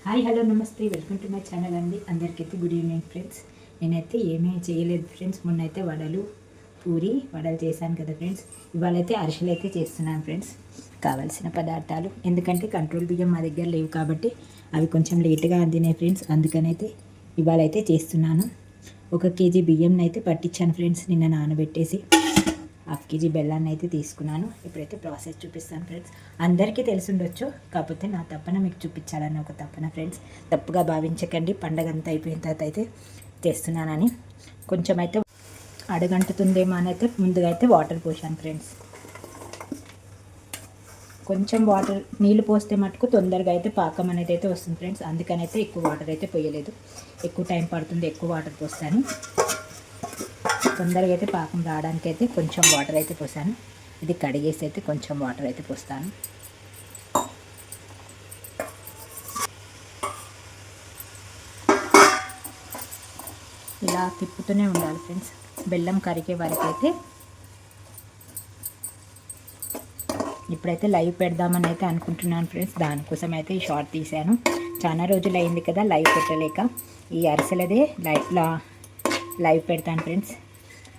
Hi hello నమస్తే welcome to my channel అండి. అందరికైతే good evening friends. నేనైతే ఏమీ చేయలేదు ఫ్రెండ్స్. మొన్నైతే వడలు చేశాను కదా ఫ్రెండ్స్. ఇవాళైతే అరిసెలు అయితే చేస్తున్నాను ఫ్రెండ్స్. కావాల్సిన పదార్థాలు, ఎందుకంటే కంట్రోల్ బియ్యం మా దగ్గర లేవు కాబట్టి అవి కొంచెం లేట్గా అందినాయి ఫ్రెండ్స్. అందుకనైతే ఇవాళైతే చేస్తున్నాను. 1 కేజీ బియ్యంని అయితే పట్టించాను ఫ్రెండ్స్, నిన్న నానబెట్టేసి. 1/2 కేజీ బెల్లాన్ని అయితే తీసుకున్నాను. ఇప్పుడైతే ప్రాసెస్ చూపిస్తాను ఫ్రెండ్స్. అందరికీ తెలిసి ఉండొచ్చు, కాకపోతే నా తప్పన మీకు చూపించాలని ఒక తప్పన ఫ్రెండ్స్. తప్పుగా భావించకండి. పండగ అంతా అయిపోయిన తర్వాత అయితే చేస్తున్నానని. కొంచెం అయితే అడగంటుతుందేమో అని అయితే ముందుగా అయితే వాటర్ పోసాను ఫ్రెండ్స్. కొంచెం నీళ్ళు పోస్తే మటుకు తొందరగా అయితే పాకం అనేది అయితే వస్తుంది ఫ్రెండ్స్. అందుకని అయితే ఎక్కువ వాటర్ అయితే పోయలేదు. ఎక్కువ టైం పడుతుంది ఎక్కువ వాటర్ పోస్తాను. తొందరగా అయితే పాకం రావడానికి అయితే కొంచెం వాటర్ అయితే పోసాను. ఇది కడిగేసి అయితే కొంచెం వాటర్ అయితే పోస్తాను. ఇలా తిప్పుతూనే ఉండాలి ఫ్రెండ్స్, బెల్లం కరిగే వరకు అయితే. ఇప్పుడైతే లైవ్ పెడదామని అయితే అనుకుంటున్నాను ఫ్రెండ్స్. దానికోసం అయితే ఈ షార్ట్ తీశాను. చాలా రోజులు అయింది కదా లైవ్ పెట్టలేక. ఈ అరిసెలదే లైవ్ పెడతాను ఫ్రెండ్స్.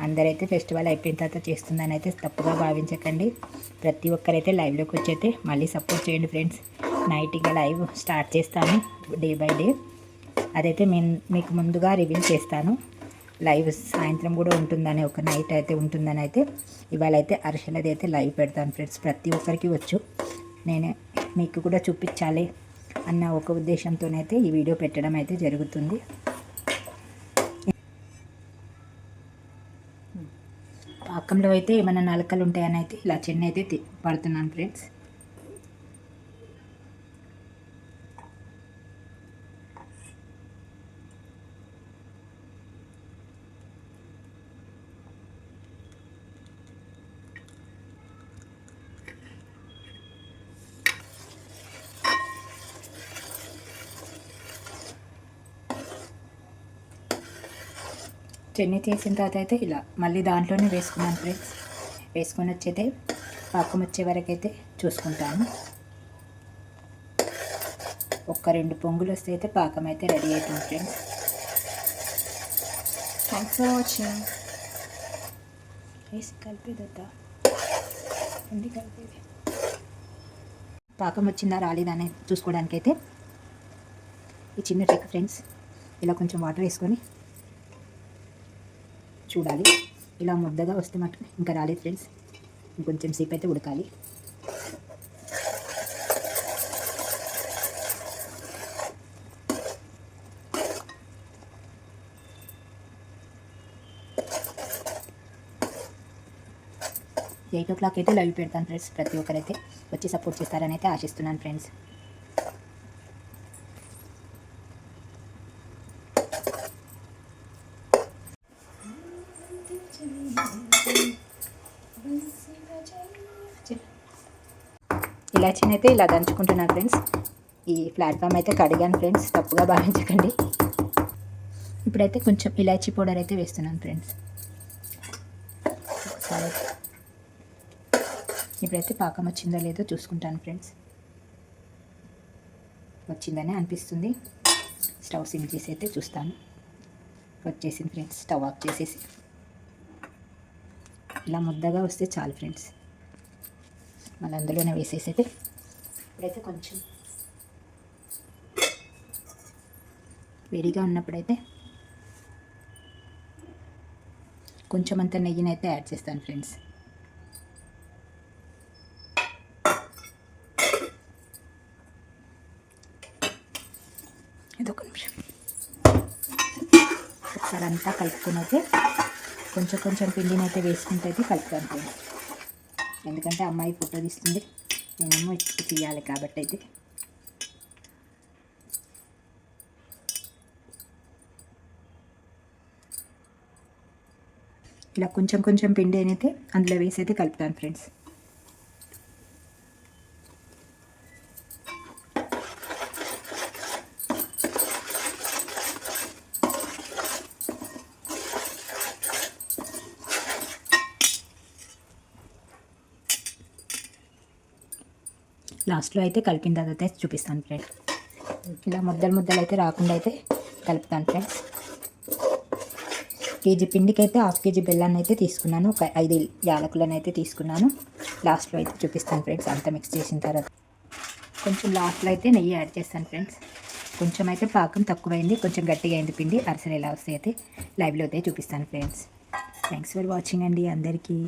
అందరైతే ఫెస్టివల్ అయిపోయిన తర్వాత చేస్తుందని అయితే తప్పుగా భావించకండి. ప్రతి ఒక్కరైతే లైవ్లోకి వచ్చి అయితే మళ్ళీ సపోర్ట్ చేయండి ఫ్రెండ్స్. నైట్ ఇక లైవ్ స్టార్ట్ చేస్తాను డే బై డే. అదైతే మీకు ముందుగా రివీల్ చేస్తాను. లైవ్ సాయంత్రం కూడా ఉంటుందని, ఒక నైట్ అయితే ఉంటుందని అయితే ఇవాళ అయితే అరిసెలది అయితే లైవ్ పెడతాను ఫ్రెండ్స్. ప్రతి ఒక్కరికి వచ్చు, నేను మీకు కూడా చూపించాలి అన్న ఒక ఉద్దేశంతోనైతే ఈ వీడియో పెట్టడం అయితే జరుగుతుంది. పాకంలో అయితే ఏమైనా నలకలు ఉంటాయని అయితే ఇలా చెన్న అయితే పడుతున్నాను ఫ్రెండ్స్. చెన్ని చేసిన తర్వాత అయితే ఇలా మళ్ళీ దాంట్లోనే వేసుకున్నాను ఫ్రెండ్స్. వేసుకొని వచ్చైతే పాకం వచ్చే వరకు అయితే చూసుకుంటాను. 1-2 పొంగులు వస్తే అయితే పాకం అయితే రెడీ అవుతుంది ఫ్రెండ్స్. Thanks for watching. వేసి కలిపేదొద్దా కలిపేది. పాకం వచ్చిందా రాలేదా అని చూసుకోవడానికి అయితే ఈ చిన్న ట్రిక్ ఫ్రెండ్స్. ఇలా కొంచెం వాటర్ వేసుకొని చూడాలి. ఇలా ముద్దగా వస్తే మటుకు ఇంకా రాలేదు ఫ్రెండ్స్. ఇంకొంచెం సేపు అయితే ఉడకాలి. ఎయిట్ ఓ క్లాక్ అయితే లైవ్ పెడతాను ఫ్రెండ్స్. ప్రతి ఒక్కరైతే వచ్చి సపోర్ట్ చేస్తారని అయితే ఆశిస్తున్నాను ఫ్రెండ్స్. ఇలాచీని అయితే ఇలా దంచుకుంటున్నాను ఫ్రెండ్స్. ఈ ప్లాట్ఫామ్ అయితే కడిగాను ఫ్రెండ్స్, తప్పుగా భావించకండి. ఇప్పుడైతే కొంచెం ఇలాచీ పౌడర్ అయితే వేస్తున్నాను ఫ్రెండ్స్. ఒకసారి ఇప్పుడైతే పాకం వచ్చిందో లేదో చూసుకుంటాను ఫ్రెండ్స్. వచ్చిందని అనిపిస్తుంది. స్టవ్ సిమ్ చేసి అయితే చూస్తాను. వచ్చేసింది ఫ్రెండ్స్. స్టవ్ ఆఫ్ చేసేసి ఇలా ముద్దగా వస్తే చాలు ఫ్రెండ్స్. మళ్ళీ అందులోనే వేసేసి అయితే ఇప్పుడైతే కొంచెం వేడిగా ఉన్నప్పుడైతే కొంచెం అంత నెయ్యిని అయితే యాడ్ చేస్తాను ఫ్రెండ్స్. ఇదొక నిమిషం. ఒకసారి అంతా కలుపుకొని అయితే కొంచెం పిండిని అయితే వేసుకుంటే అయితే కలుపుతాను ఫ్రెండ్స్. ఎందుకంటే అమ్మాయి ఫోటో తీస్తుంది, నేనేమో తీయాలి కాబట్టి అయితే ఇలా కొంచెం పిండి అయితే అందులో వేసి అయితే కలుపుతాను ఫ్రెండ్స్. లాస్ట్లో అయితే కలిపిన తర్వాత చూపిస్తాను ఫ్రెండ్స్. ఇలా ముద్దలు ముద్దలు అయితే రాకుండా అయితే కలుపుతాను ఫ్రెండ్స్. కేజీ పిండికి అయితే 1/2 కేజీ బెల్లాన్ని అయితే తీసుకున్నాను. ఒక 5 యాలకులను అయితే తీసుకున్నాను. లాస్ట్లో అయితే చూపిస్తాను ఫ్రెండ్స్. అంతా మిక్స్ చేసిన తర్వాత కొంచెం లాస్ట్లో అయితే నెయ్యి యాడ్ చేస్తాను ఫ్రెండ్స్. కొంచెం అయితే పాకం తక్కువైంది, కొంచెం గట్టిగా అయింది పిండి. అరిసెలు ఎలా వస్తాయి అయితే లైవ్లో అయితే చూపిస్తాను ఫ్రెండ్స్. థ్యాంక్స్ ఫర్ వాచింగ్ అండి అందరికీ.